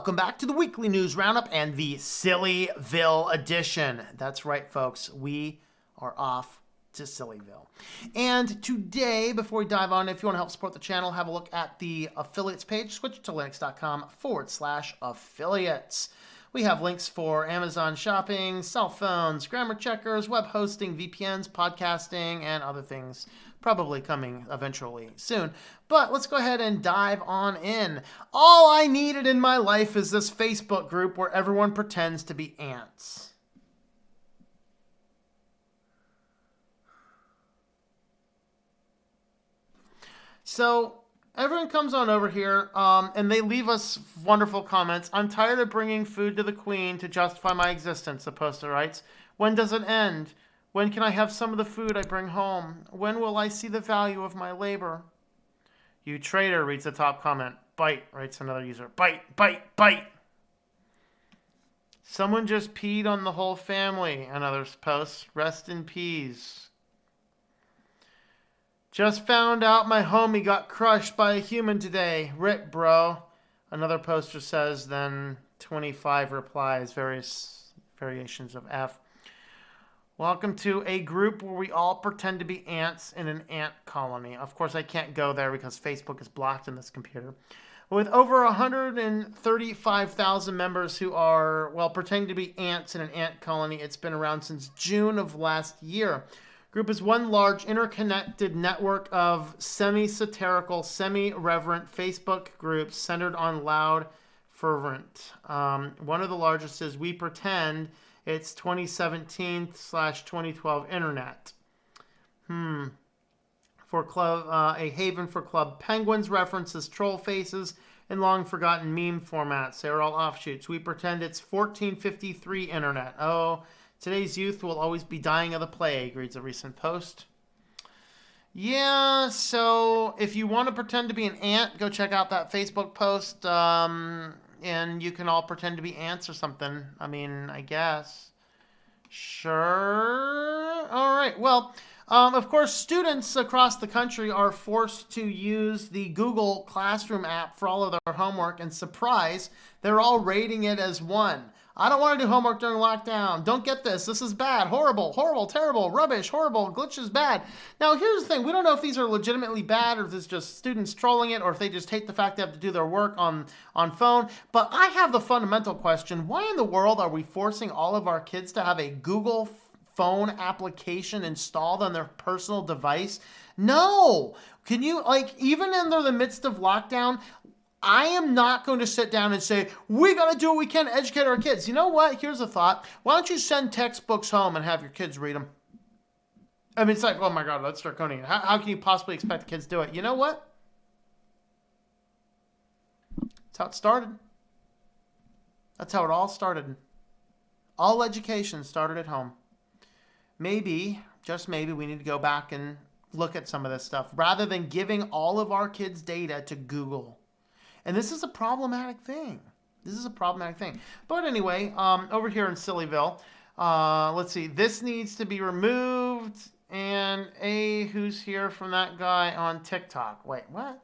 Welcome back to the weekly news roundup and the Sillyville edition. That's right, folks. We are off to Sillyville. And today, before we dive on, if you want to help support the channel, have a look at the affiliates page, switchedtolinux.com/affiliates. We have links for Amazon shopping, cell phones, grammar checkers, web hosting, VPNs, podcasting, and other things probably coming eventually soon. But let's go ahead and dive on in. All I needed in my life is this Facebook group where everyone pretends to be ants. So everyone comes on over here and they leave us wonderful comments. I'm tired of bringing food to the queen to justify my existence, the poster writes. When does it end? When can I have some of the food I bring home? When will I see the value of my labor? You traitor, reads the top comment. Bite, writes another user. Bite, bite, bite. Someone just peed on the whole family, another post. Rest in peace. Just found out my homie got crushed by a human today. Rip, bro. Another poster says, then 25 replies, various variations of F. Welcome to a group where we all pretend to be ants in an ant colony. Of course, I can't go there because Facebook is blocked in this computer. With over 135,000 members who are, well, pretending to be ants in an ant colony, it's been around since June of last year. Group is one large interconnected network of semi-satirical, semi-reverent Facebook groups centered on loud, fervent. One of the largest is We Pretend. It's 2017/2012 internet. For club, a haven for Club Penguins references troll faces and long-forgotten meme formats. They are all offshoots. We Pretend it's 1453 internet. Oh, today's youth will always be dying of the plague, reads a recent post. Yeah, so if you want to pretend to be an ant, go check out that Facebook post, and you can all pretend to be ants or something. I mean, I guess. Sure. All right. Well, of course, students across the country are forced to use the Google Classroom app for all of their homework, and surprise, they're all rating it as 1. I don't want to do homework during lockdown. Don't get this. This is bad. Horrible, horrible, terrible, rubbish, horrible, glitches, bad. Now, here's the thing. We don't know if these are legitimately bad or if it's just students trolling it or if they just hate the fact they have to do their work on phone. But I have the fundamental question. Why in the world are we forcing all of our kids to have a Google phone application installed on their personal device? No. Can you, even in the midst of lockdown, I am not going to sit down and say, we got to do what we can to educate our kids. You know what? Here's a thought. Why don't you send textbooks home and have your kids read them? I mean, it's like, oh my God, that's draconian. How can you possibly expect the kids to do it? You know what? That's how it started. That's how it all started. All education started at home. Maybe, just maybe, we need to go back and look at some of this stuff rather than giving all of our kids' data to Google. And this is a problematic thing. But anyway, over here in Sillyville, let's see. This needs to be removed. And who's here from that guy on TikTok? Wait, what?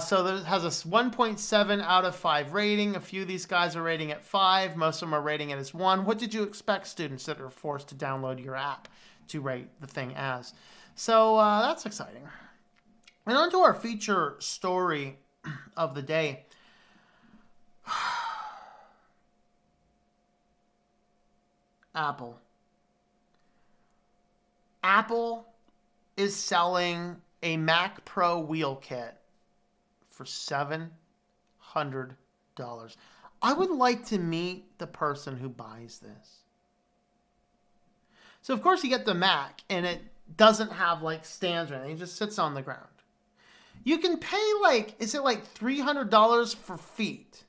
So it has a 1.7 out of 5 rating. A few of these guys are rating it 5. Most of them are rating it as 1. What did you expect, students that are forced to download your app to rate the thing as? So that's exciting. And on to our feature story of the day. Apple is selling a Mac Pro wheel kit for $700. I would like to meet the person who buys this. So of course you get the Mac and it doesn't have stands or anything. It just sits on the ground. You can pay is it $300 for feet?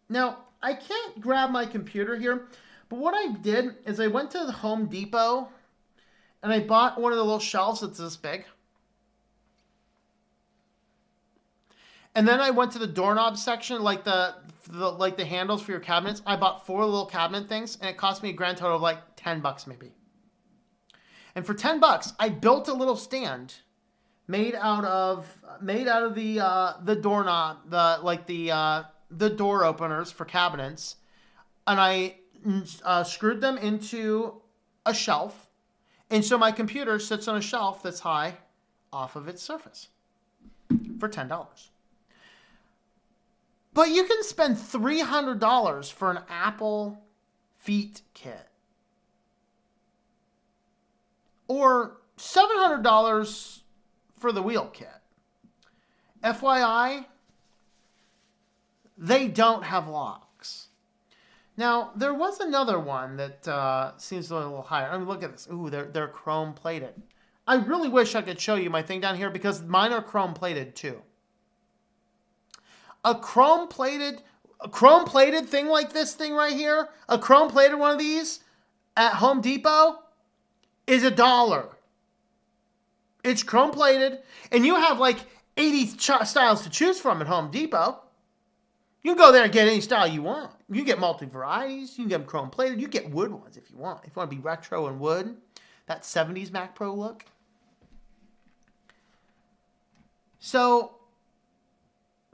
Now, I can't grab my computer here, but what I did is I went to the Home Depot and I bought one of the little shelves that's this big. And then I went to the doorknob section, the handles for your cabinets. I bought 4 little cabinet things and it cost me a grand total of $10 maybe. And for $10, I built a little stand made out of the doorknob, the the door openers for cabinets, and I screwed them into a shelf. And so my computer sits on a shelf that's high off of its surface for $10. But you can spend $300 for an Apple feet kit. Or $700 for the wheel kit. FYI, they don't have locks. Now, there was another one that seems a little higher. I mean, look at this. Ooh, they're chrome plated. I really wish I could show you my thing down here because mine are chrome plated too. A chrome plated thing like this thing right here, a chrome plated one of these at Home Depot is $1. It's chrome plated, and you have like 80 styles to choose from at Home Depot. You can go there and get any style you want. You get multi varieties. You can get them chrome plated. You get wood ones if you want. If you want to be retro and wood, that 70s Mac Pro look. So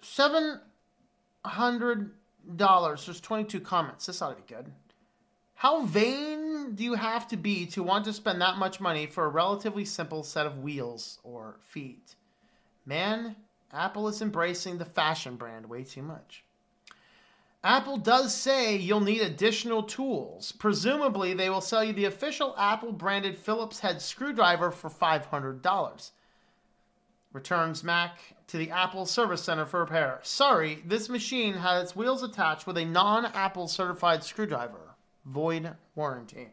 $700. There's 22 comments. This ought to be good. How vain do you have to be to want to spend that much money for a relatively simple set of wheels or feet? Man, Apple is embracing the fashion brand way too much. Apple does say you'll need additional tools. Presumably, they will sell you the official Apple-branded Phillips head screwdriver for $500. Returns Mac to the Apple Service Center for repair. Sorry, this machine had its wheels attached with a non-Apple certified screwdriver. Void warranty.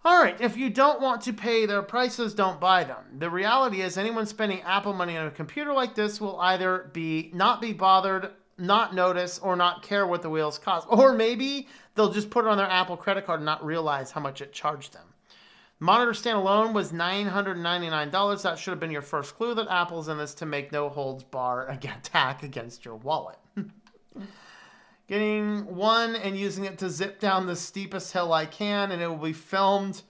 All right, if you don't want to pay their prices, don't buy them. The reality is anyone spending Apple money on a computer like this will either not be bothered, not notice, or not care what the wheels cost. Or maybe they'll just put it on their Apple credit card and not realize how much it charged them. Monitor standalone was $999. That should have been your first clue that Apple's in this to make no holds bar attack against your wallet. Getting one and using it to zip down the steepest hill I can, and it will be filmed,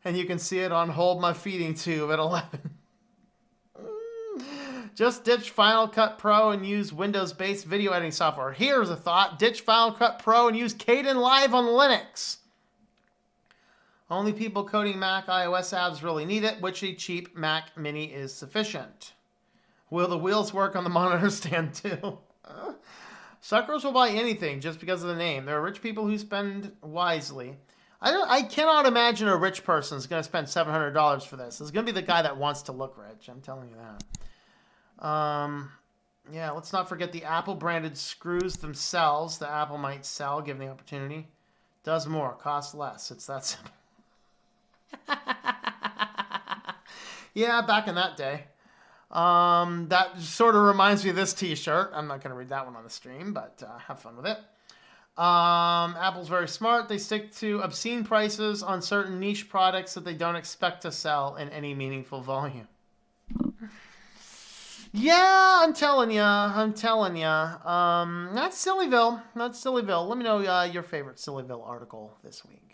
and you can see it on Hold My Feeding Tube at 11. Just ditch Final Cut Pro and use Windows-based video editing software. Here's a thought. Ditch Final Cut Pro and use Kden Live on Linux. Only people coding Mac iOS apps really need it, which a cheap Mac Mini is sufficient. Will the wheels work on the monitor stand too? Suckers will buy anything just because of the name. There are rich people who spend wisely. I cannot imagine a rich person is going to spend $700 for this. It's going to be the guy that wants to look rich. I'm telling you that. Yeah, let's not forget the Apple-branded screws themselves that Apple might sell, given the opportunity. Does more, costs less. It's that simple. Yeah, back in that day. That sort of reminds me of this t-shirt. I'm not going to read that one on the stream, but have fun with it. Apple's very smart. They stick to obscene prices on certain niche products that they don't expect to sell in any meaningful volume. Yeah, I'm telling you. That's Sillyville. Let me know your favorite Sillyville article this week.